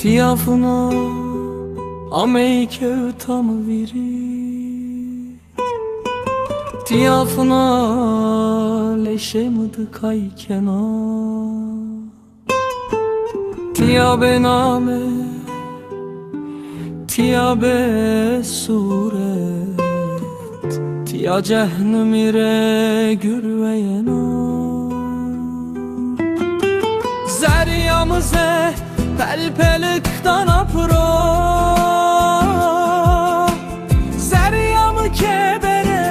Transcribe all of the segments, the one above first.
Tiafuna ameyke tam viri Tiafuna leşemdi kaykena Tiabe name Tiabe suret Tia cehnimire gürveyena Zeryamıze pelpeliktan apro Zeryamı kebere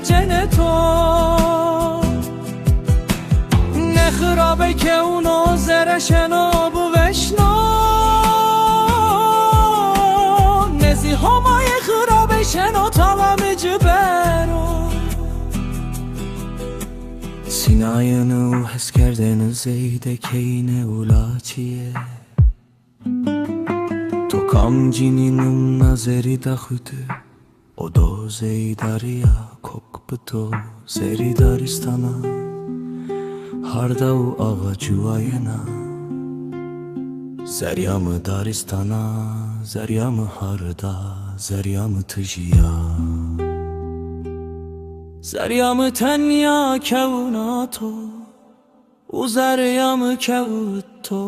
ceneto Ne hırabe keuno zereşeno bu veşno Nezi homaye hırabe şeno talamıcı bero Sinayını heskerden zeyde keyne ulaçiye Tokam cininim nazeri da hüdü O do zeydariya kokbıto zeri daristana Harda u ağacı ayena Zeryamı daristana Zeryamı harda Zeryamı tıjiya Zeryamı tenya kevnato Uzeryamı kevto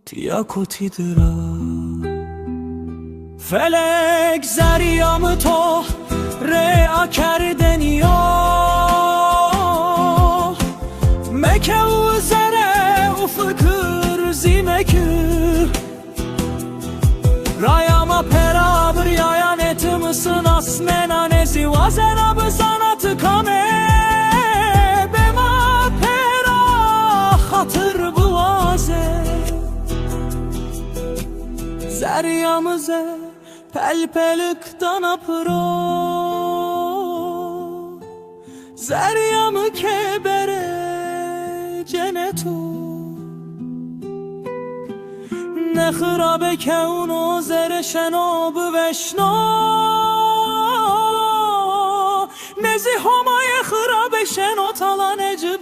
Tia kotidra Felek zeryamı to Rea kerdeniyo Meke uzere ufıkır zimekü Rayama perabır yayan etimısın asmena nezi vazena bu sanatı kame Bema pera hatır bu vaze Zeryamıze pelpeliktan apro Zeryamı kebere cenetu Ne hırabe keuno zereşeno bu veşno Nezi homaye hırabe şeno talanecı